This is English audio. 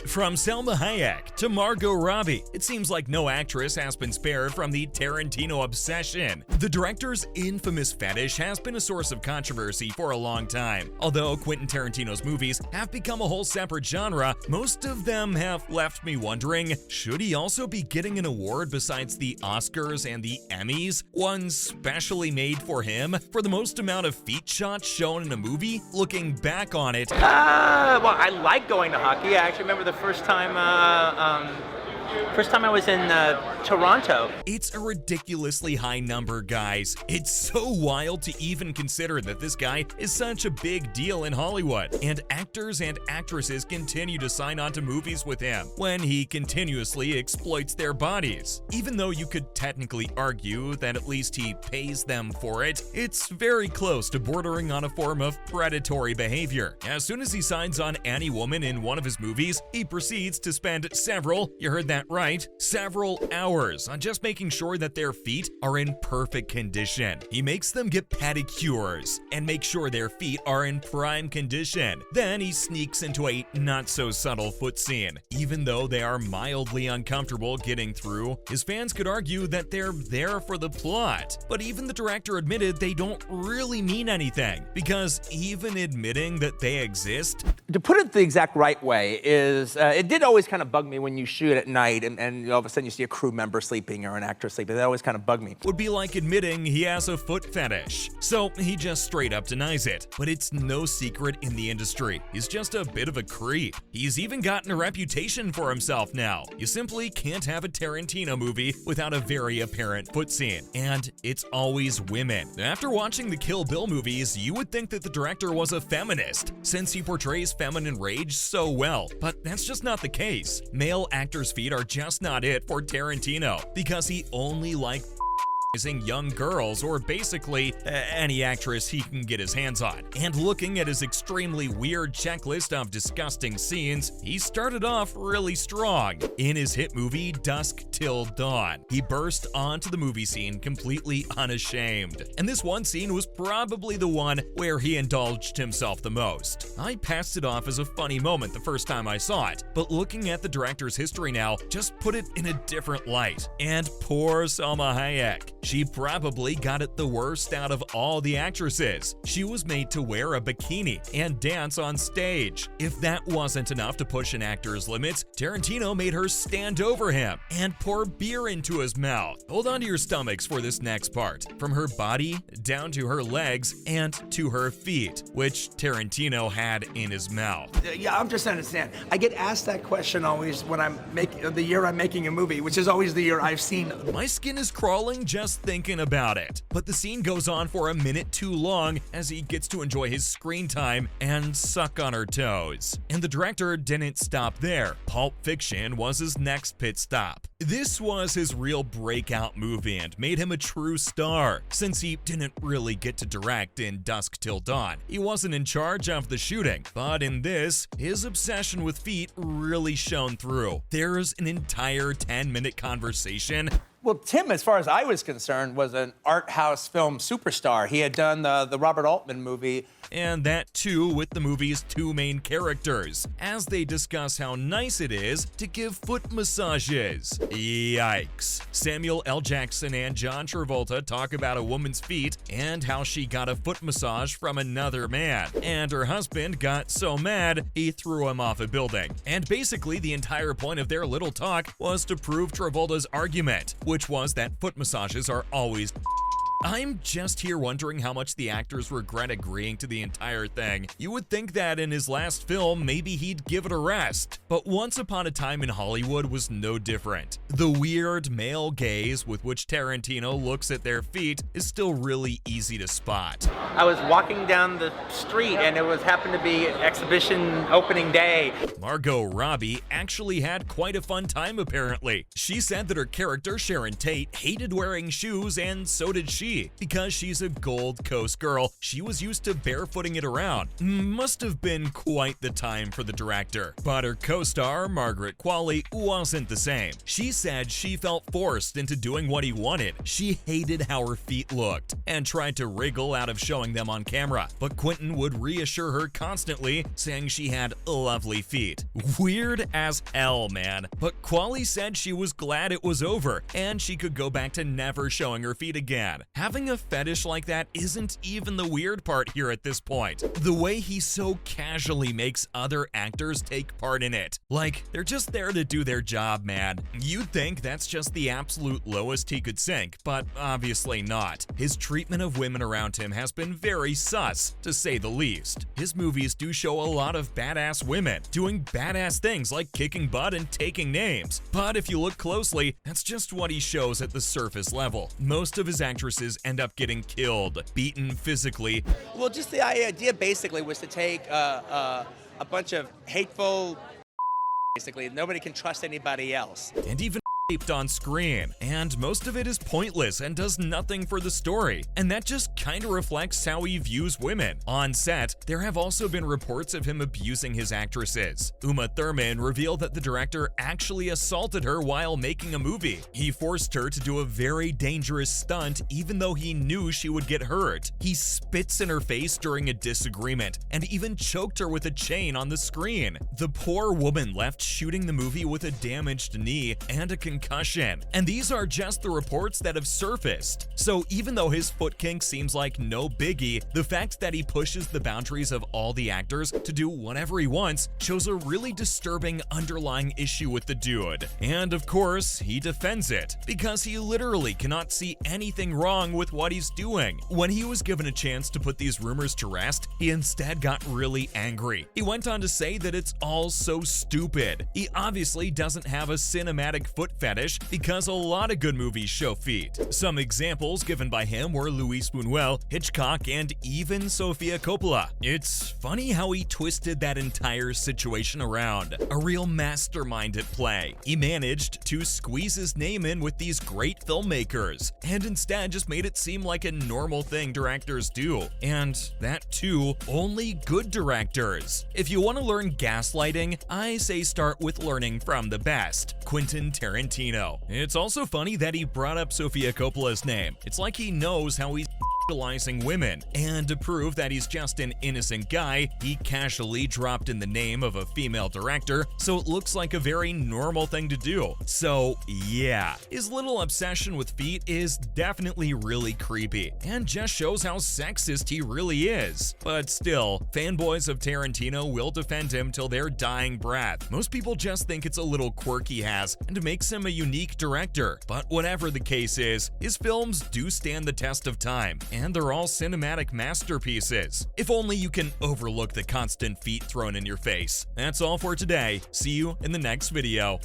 From Salma Hayek to Margot Robbie, it seems like no actress has been spared from the Tarantino obsession. The director's infamous fetish has been a source of controversy for a long time. Although Quinton Tarantino's movies have become a whole separate genre, most of them have left me wondering, should he also be getting an award besides the Oscars and the Emmys? One specially made for him for the most amount of feet shots shown in a movie? Looking back on it, Well, I like going to hockey. I actually remember the first time I was in Toronto. it's a ridiculously high number, guys. It's so wild to even consider that this guy is such a big deal in Hollywood, and actors and actresses continue to sign on to movies with him when he continuously exploits their bodies. Even though you could technically argue that at least he pays them for it, it's very close to bordering on a form of predatory behavior. As soon as he signs on any woman in one of his movies, he proceeds to spend several, you heard that right, several hours on just making sure that their feet are in perfect condition. He makes them get pedicures and make sure their feet are in prime condition. Then he sneaks into a not-so-subtle foot scene. Even though they are mildly uncomfortable getting through, his fans could argue that they're there for the plot. But even the director admitted they don't really mean anything, because even admitting that they exist, To put it the exact right way is, it did always kind of bug me when you shoot at night and all of a sudden you see a crew member sleeping or an actor sleeping. That always kind of bugged me. would be like admitting he has a foot fetish. So he just straight up denies it. But it's no secret in the industry. He's just a bit of a creep. He's even gotten a reputation for himself now. You simply can't have a Tarantino movie without a very apparent foot scene. And it's always women. After watching the Kill Bill movies, you would think that the director was a feminist, since he portrays feminine rage so well. But that's just not the case. Male actors' feet are just not it for Tarantino, because he only likes young girls, or basically any actress he can get his hands on. And looking at his extremely weird checklist of disgusting scenes, he started off really strong. In his hit movie Dusk Till Dawn, he burst onto the movie scene completely unashamed. And this one scene was probably the one where he indulged himself the most. I passed it off as a funny moment the first time I saw it, but looking at the director's history now just put it in a different light. And poor Salma Hayek. She probably got it the worst out of all the actresses. She was made to wear a bikini and dance on stage. If that wasn't enough to push an actor's limits, Tarantino made her stand over him and pour beer into his mouth. Hold on to your stomachs for this next part. From her body, down to her legs, and to her feet, which Tarantino had in his mouth. Yeah, I'm just trying to understand. I get asked that question always when the year I'm making a movie, which is always the year I've seen. My skin is crawling just thinking about it. But the scene goes on for a minute too long as he gets to enjoy his screen time and suck on her toes. And the director didn't stop there. Pulp Fiction was his next pit stop. This was his real breakout movie and made him a true star, since he didn't really get to direct in Dusk Till Dawn. He wasn't in charge of the shooting, but in this, his obsession with feet really shone through. There's an entire 10-minute conversation. Well, Tim, as far as I was concerned, was an art house film superstar. He had done the Robert Altman movie. And that too with the movie's two main characters, as they discuss how nice it is to give foot massages. Yikes. Samuel L. Jackson and John Travolta talk about a woman's feet and how she got a foot massage from another man, and her husband got so mad he threw him off a building. And basically the entire point of their little talk was to prove Travolta's argument, which was that foot massages are always I'm just here wondering how much the actors regret agreeing to the entire thing. You would think that in his last film, maybe he'd give it a rest. But Once Upon a Time in Hollywood was no different. The weird male gaze with which Tarantino looks at their feet is still really easy to spot. I was walking down the street and it happened to be exhibition opening day. Margot Robbie actually had quite a fun time apparently. She said that her character, Sharon Tate, hated wearing shoes, and so did she. she? Because she's a Gold Coast girl, she was used to barefooting it around. Must have been quite the time for the director. But her co-star, Margaret Qualley, wasn't the same. She said she felt forced into doing what he wanted. She hated how her feet looked and tried to wriggle out of showing them on camera. But Quinton would reassure her constantly, saying she had lovely feet. Weird as hell, man. But Qualley said she was glad it was over and she could go back to never showing her feet again. Having a fetish like that isn't even the weird part here at this point. The way he so casually makes other actors take part in it. Like, they're just there to do their job, man. You'd think that's just the absolute lowest he could sink, but obviously not. His treatment of women around him has been very sus, to say the least. His movies do show a lot of badass women doing badass things like kicking butt and taking names. But if you look closely, that's just what he shows at the surface level. Most of his actresses end up getting killed, beaten physically. Well, just the idea basically was to take a bunch of hateful, basically, nobody can trust anybody else. And even raped on screen, and most of it is pointless and does nothing for the story, and that just kinda reflects how he views women. On set, there have also been reports of him abusing his actresses. Uma Thurman revealed that the director actually assaulted her while making a movie. He forced her to do a very dangerous stunt even though he knew she would get hurt. He spits in her face during a disagreement, and even choked her with a chain on the screen. The poor woman left shooting the movie with a damaged knee and a concussion. And these are just the reports that have surfaced. So even though his foot kink seems like no biggie, the fact that he pushes the boundaries of all the actors to do whatever he wants shows a really disturbing underlying issue with the dude. And of course, he defends it, because he literally cannot see anything wrong with what he's doing. When he was given a chance to put these rumors to rest, he instead got really angry. He went on to say that it's all so stupid. He obviously doesn't have a cinematic foot fetish because a lot of good movies show feet. Some examples given by him were Luis Buñuel, Hitchcock, and even Sofia Coppola. It's funny how he twisted that entire situation around. A real mastermind at play. He managed to squeeze his name in with these great filmmakers, and instead just made it seem like a normal thing directors do. And that too, only good directors. If you want to learn gaslighting, I say start with learning from the best, Quinton Tarantino. It's also funny that he brought up Sofia Coppola's name. It's like he knows how he's idolizing women, and to prove that he's just an innocent guy, he casually dropped in the name of a female director, so it looks like a very normal thing to do. So yeah, his little obsession with feet is definitely really creepy, and just shows how sexist he really is. But still, fanboys of Tarantino will defend him till their dying breath. Most people just think it's a little quirk he has, and makes him a unique director. But whatever the case is, his films do stand the test of time, and they're all cinematic masterpieces. If only you can overlook the constant feet thrown in your face. That's all for today. See you in the next video.